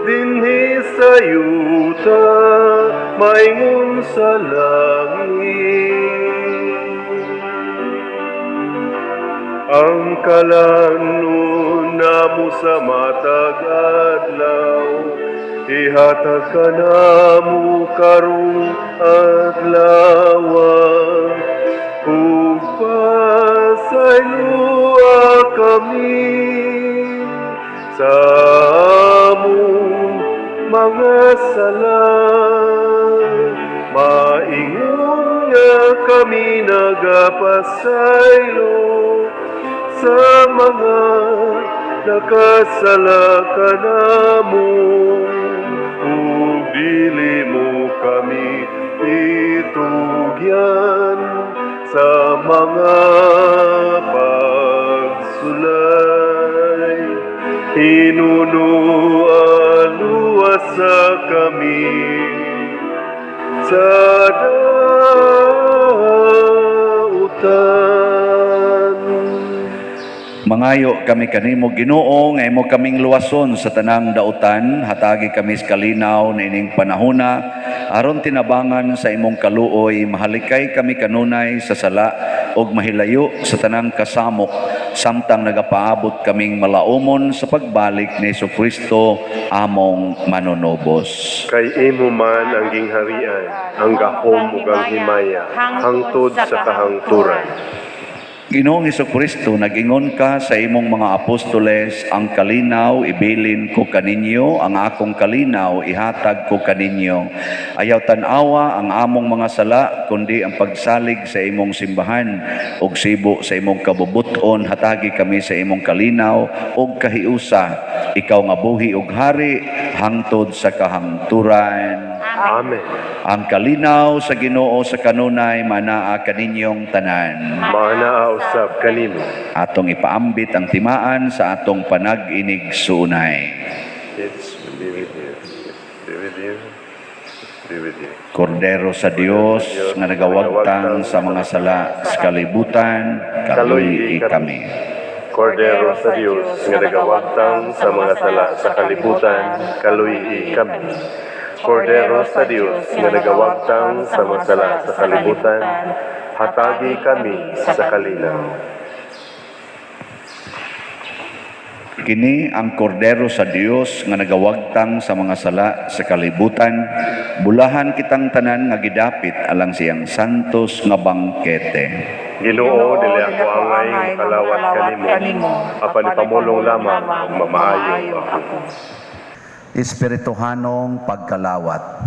Speaker 1: dinhi sa yuta, maingon sa langit. Ang kalanon namo sa matag adlaw, ihatag ka namo karong adlaw, ug pasaylua kami sa among mga sala, maingon nga kami nagapasaylo sa mga nakasala kanamo, ug dili mo kami itugyan sa mga pagsulay. Inunualuasa kami sa dautan.
Speaker 2: Mangayo kami kanimo Ginoo nga imo kaming luwason sa tanang dautan, hatagi kami sa kalinaw na ining panahona aron tinabangan sa imong kaluoy, mahalikay kami kanunay sa sala ug mahilayo sa tanang kasamok, samtang nagapaabot kaming malaumon sa pagbalik ni Jesucristo among manunobos.
Speaker 1: Kay imo man ang gingharian, ang gahom ug ang himaya, hangtod sa kahangturan.
Speaker 2: Ginoong Jesucristo, nag-ingon ka sa imong mga apostoles, ang kalinaw ibilin ko kaninyo, ang akong kalinaw ihatag ko kaninyo. Ayaw tanawa ang among mga sala, kundi ang pagsalig sa imong simbahan, ug sibo sa imong kabubuton, hatagi kami sa imong kalinaw, ug kahiusa, ikaw nga buhi ug hari, hangtod sa kahangturan.
Speaker 1: Amen.
Speaker 2: Ang kalinaw sa Ginoo sa kanunay, manaa kaninyong tanan.
Speaker 1: Manaa usab kanimo.
Speaker 2: Atong ipaambit ang timaan sa atong panag-inig sunay.
Speaker 1: It's be with you. Be with you. Be with you.
Speaker 2: Kordero sa Dios nga nagawagtang sa mga sala sa kalibutan, kaluy kami.
Speaker 1: Kordero sa Dios nga nagawagtang sa mga sala sa kalibutan, kaluy kami. Kordero sa Dios nga nagawagtang sa mga sala sa kalibutan, hatagi kami sa kalinaw.
Speaker 2: Kini ang kordero sa Dios nga nagawagtang sa mga sala sa kalibutan, bulahan kitang tanan nga gidapit alang siyang santos nga bangkete.
Speaker 1: Ginoo, dili ako angay kalawat kanimo, apan ipamulong lamang ang mamaayo ako.
Speaker 2: Espirituhanong pagkalawat.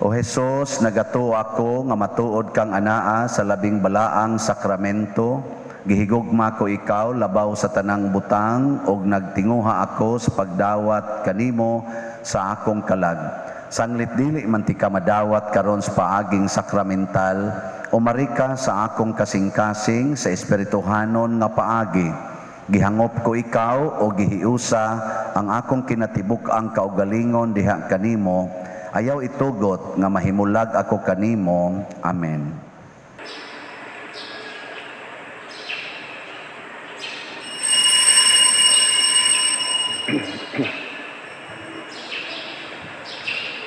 Speaker 2: O Jesus, nagato ako nga matuod kang anaa sa labing balaang sakramento, gihigugma ko ikaw labaw sa tanang butang, og nagtinguha ako sa pagdawat kanimo sa akong kalag. Sanglit dili man ti ka madawat karon sa paaging sakramental, umari ka sa akong kasing-kasing sa espirituhanon nga paagi. Gihangop ko ikaw o gihiusa ang akong kinatibuk ang kaugalingon diha kanimo. Ayaw itugot nga mahimulag ako kanimo. Amen.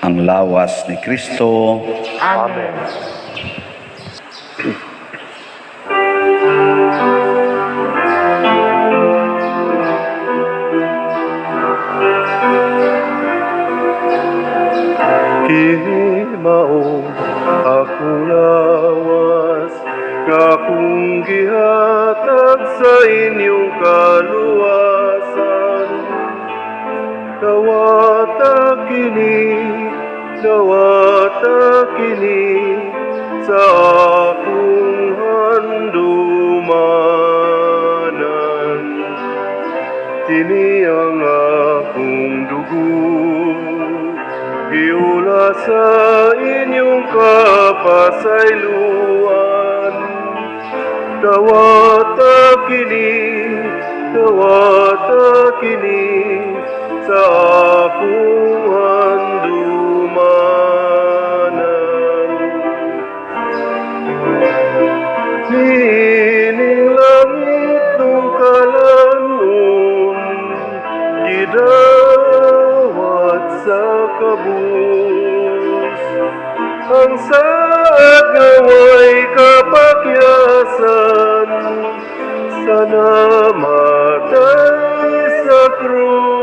Speaker 2: Ang lawas ni Kristo.
Speaker 1: Amen. Kini mao akong lawas nga akong gihatag sa inyong kaluwasan. Dawata kini sa akong handumanan. Kini ang akong dugo, giula sa inyong kapasayloan. Dawata kini sa akong handumanan. Nining langit nung kalanon, gidawat sa kabus. Ang saad nga way kapakyasan, sana matay sa krus.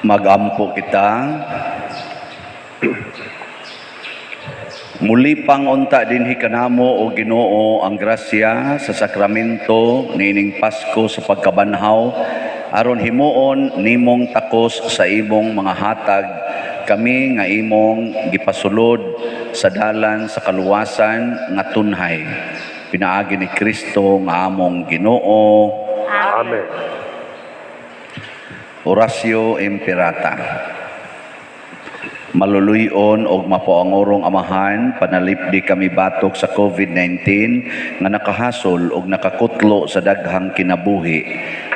Speaker 2: Magampo kita. Muli pang unta dinhi kanamo o Ginoo ang grasya sa sakramento nining Pasko sa pagkabanhaw aron himuon nimong takos sa imong mga hatag kami nga imong gipasulod sa dalan sa kaluwasan nga tunhay. Pinaagi ni Kristo nga among Ginoo.
Speaker 1: Amen.
Speaker 2: Orasio Imperata. Maluluyon og mapuangorong amahan, panalipdi kami batok sa COVID-19 nga nakahasol og nakakutlo sa daghang kinabuhi.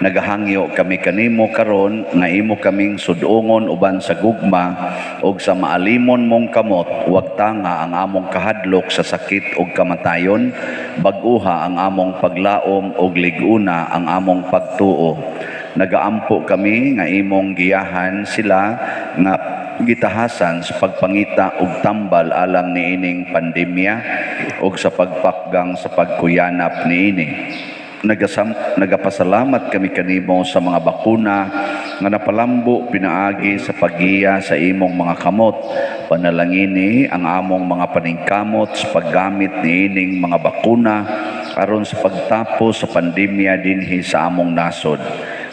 Speaker 2: Nagahangyo kami kanimo karon nga imo kaming sudungon uban sa gugma og sa maalimon mong kamot, wag tanga ang among kahadlok sa sakit og kamatayon, bag-uha ang among paglaom og liguna ang among pagtuo. Nagaampo kami nga imong giyahan sila nga gitahasan sa pagpangita og tambal alang niining pandemya og sa pagpakgang sa pagkuyanap niini. Nagapasalamat kami kanimo sa mga bakuna nga napalambo pinaagi sa paggiya sa imong mga kamot. Panalangini ang among mga paningkamot sa paggamit niining mga bakuna aron sa pagtapos sa pandemya dinhi sa among nasod.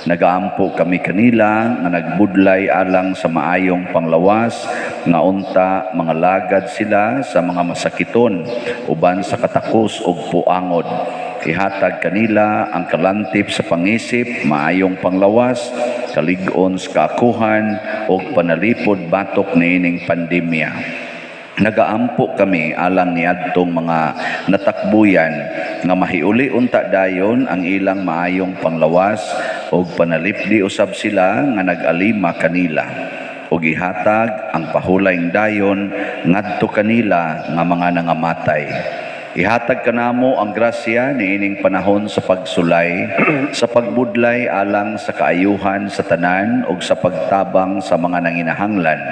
Speaker 2: Nagaampo kami kanila nga nagbudlay alang sa maayong panglawas nga unta mga lagad sila sa mga masakiton uban sa katakos ug puangod. Ihatag kanila ang kalantip sa pangisip, maayong panglawas, kalig-on sa kaakuhan ug panalipod batok niining pandemya. Nagaampo kami alang niadtong mga natakbuyan nga mahiuli unta dayon ang ilang maayong panglawas ug panalipdi usab sila nga nag-alima kanila ug ihatag ang pahulayng dayon ngadto kanila nga mga nangamatay. Ihatag kanamo ang grasya niining panahon sa pagsulay, sa pagbudlay alang sa kaayuhan sa tanan ug sa pagtabang sa mga nanginahanglan.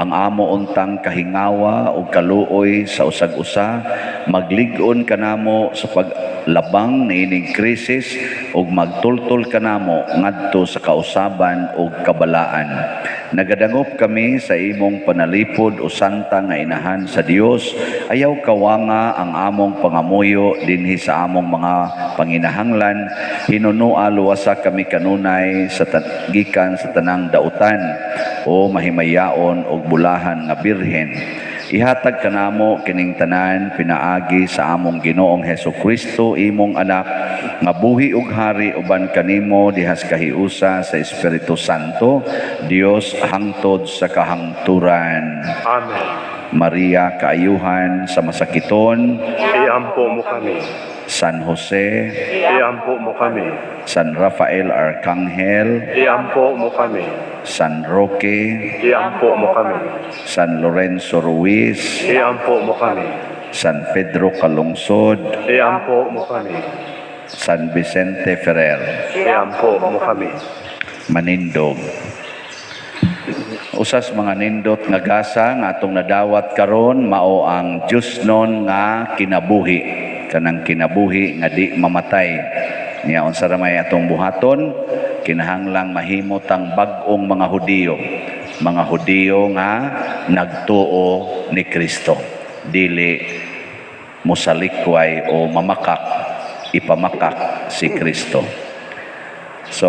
Speaker 2: Ang amo untang kahingawa ug kaluoy sa usag-usa, maglig-on kanamo sa paglabang niining krisis ug magtultol kanamo ngadto sa kausaban ug kabalaan. Nagadangop kami sa imong panalipod o santa nga inahan sa Dios. Ayaw kawanga ang among pangamuyo dinhi sa among mga panginahanglan. Hinunua luwasa kami kanunay sa gikan sa tanang dautan o mahimayaon og bulahan nga birhen. Ihatag kanamo kining tanan pinaagi sa among Ginoong Hesukristo imong anak nga buhi ug hari uban kanimo dihas kahiusa sa Espiritu Santo, Dios hangtod sa kahangturan.
Speaker 1: Amen.
Speaker 2: Maria kaayuhan sa masakiton,
Speaker 1: Iampo mo kami.
Speaker 2: San Jose,
Speaker 1: Iampo mo kami.
Speaker 2: San Rafael Arcangel,
Speaker 1: Iampo mo kami.
Speaker 2: San Roque,
Speaker 1: Iampo mo kami.
Speaker 2: San Lorenzo Ruiz,
Speaker 1: Iampo mo kami.
Speaker 2: San Pedro Calungsod,
Speaker 1: Iampo mo kami.
Speaker 2: San Vicente Ferrer,
Speaker 1: Iampo mo kami.
Speaker 2: Manindog. Usas mga nindot nga gasa nga atong nadawat karon mao ang Diyos nun nga kinabuhi. Kanang kinabuhi nga di mamatay. Niya unsa ra may atong buhaton, kinahanglang mahimot ang bag-ong mga Hudiyo. Mga Hudiyo nga nagtuo ni Kristo. Dili musalikway o mamakak, ipamakak si Kristo. So,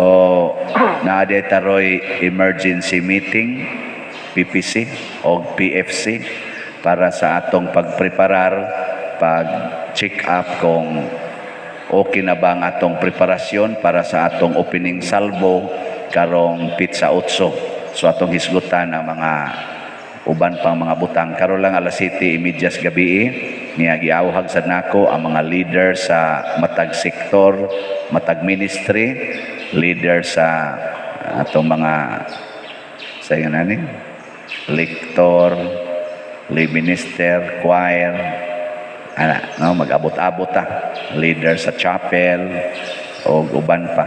Speaker 2: naade taroy emergency meeting, PPC o PFC para sa atong pagpreparar, pag-check up kung okay na ba ang atong preparasyon para sa atong opening salvo karong Pizza 8. So atong hisgutan ang mga uban pang mga butang. Karon lang alas 7:30 gabi niya giawhag sad nako ang mga leader sa matag sektor, matag ministry, leader sa atong mga sa nani lektor, lay minister, choir, no, mag-abot-abot leader sa chapel o uban pa.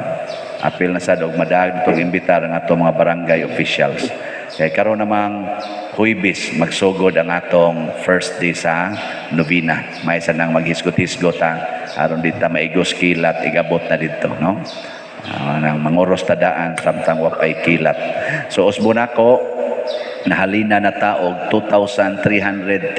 Speaker 2: Apil na sad og madag tong imbitar ang atong mga barangay officials. Kay karon namang Huwebes magsugod ang atong first day sa novena. May isa nang maghisgot-hisgot aron dita maigos kilat igabot na dito, no? Nang manguros tadaan samtang wa pay kilat. So usbon ako nahalina na taog 2,337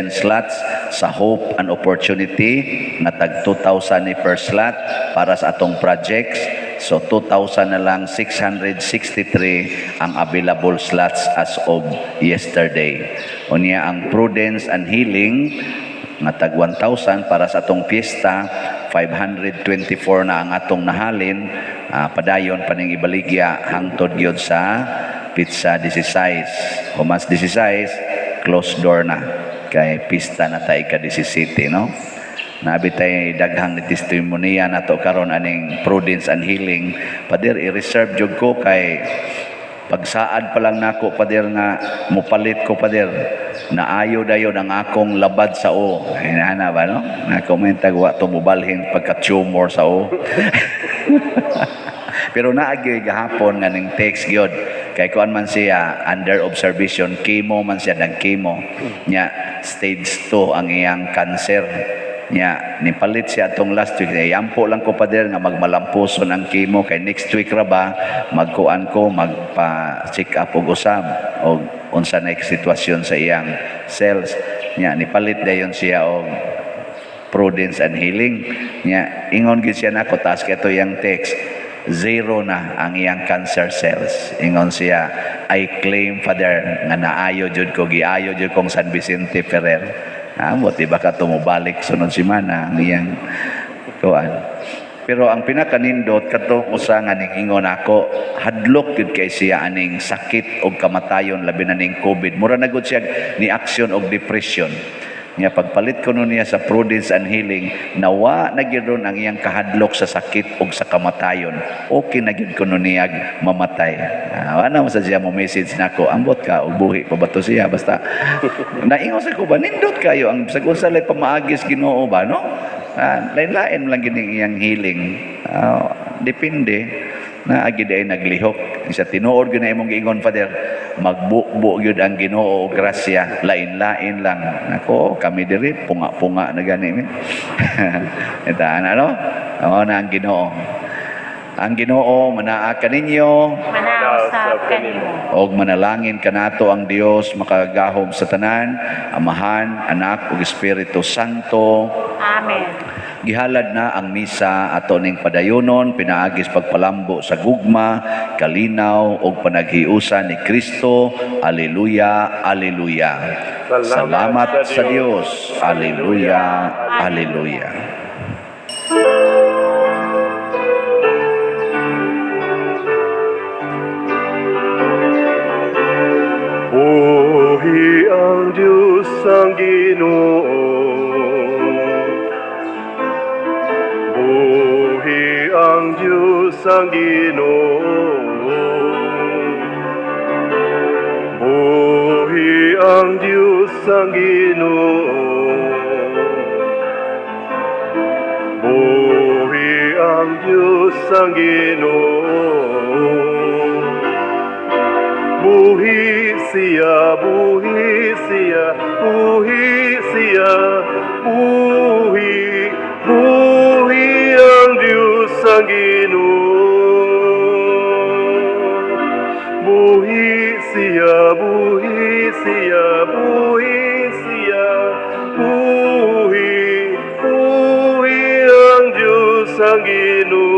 Speaker 2: slots sa Hope and Opportunity nga tag 2,000 ni per slot para sa atong projects. So 2,000 na lang 663 ang available slots as of yesterday. Unya ang Prudence and Healing nga tag 1,000 para sa atong piyesta, 524 na ang atong nahalin. Padayon paning ibaligya hangtod gyud sa Pizza 16. Humas 16, close door na. Kay pista na tayo ka 17, no? Nabitay daghang ni testimonya nato karon aning Prudence and Healing. Pader i-reserve jud ko kay pagsaad pa lang nako pader nga mupalit ko pader naayo dayon ang akong labad sa o. Ay na ba no? Na-comment wa to mobalhin pagka tumor sa o. Pero naagi gahapon nga ning text gyud kay kuan man siya under observation, chemo man siya nag chemo nya stage 2 ang iyang cancer nya nipalit siya atong last week. Ampo lang ko pader nga magmalampuson ang chemo kay next week ra ba magkuan ko magpa-check up og usab og unsa na sitwasyon sa iyang cells nya nipalit dayon siya og Prudence and Healing nya ingon gid siya nako taas kay to yang text 0 na ang iyang cancer cells. Ingon siya, I claim Father nga naayo jud ko, giayo jud kong San Vicente Ferrer. Amot iba ka tumubalik sunod semana ang iyang kuan. Pero ang pinakanindot katong usa nga ning ingon ako, hadlok gyud kay siya aning sakit og kamatayon labi na ning COVID. Mura na gud siya ni action og depression. Nga pagpalit ko nun niya sa Prudence and Healing, nawa na gyud ron ang iyang kahadlok sa sakit o sa kamatayon. Okay na gyud ko nun niya mamatay. Ano mo sa siya mo message na ako, ambot ka, o buhi pa ba to siya? Basta, naingon sa ko ba, nindot kayo, ang sagun sa lay pamaagis Ginoo ba, no? Lain-lain lang gining iyang healing. Depende na agid ay naglihok. Isa tinuod gyud na imong giingon Father, magbuo gyud ang Ginoo og grasya, lain-lain lang. Nako, kami diri punga-punga na gani mi. Eta ano? Ano na ang Ginoo. Ang Ginoo manaa kaninyo
Speaker 3: Manausab kanimo.
Speaker 2: og manalangin kanato ang Dios makagahom sa tanan, Amahan, Anak ug Espiritu Santo.
Speaker 3: Amen.
Speaker 2: Gihalad na ang misa ato ning padayonon pinaagis pagpalambo sa gugma, kalinaw ug panaghiusa ni Kristo. Alleluia, alleluia. Salamat sa Dios. Alleluia, alleluia.
Speaker 1: Buhi ang Diyos ang Ginoo. Buhi ang Diyos ang Ginoo. Buhi ang Diyos ang Ginoo. Buhi ang Diyos ang Ginoo. Buhi siya, buhi siya, buhi siya, buhi, buhi ang Diyos ang Ginoo. Buhi siya, buhi siya, buhi siya, buhi, buhi ang Diyos ang Ginoo.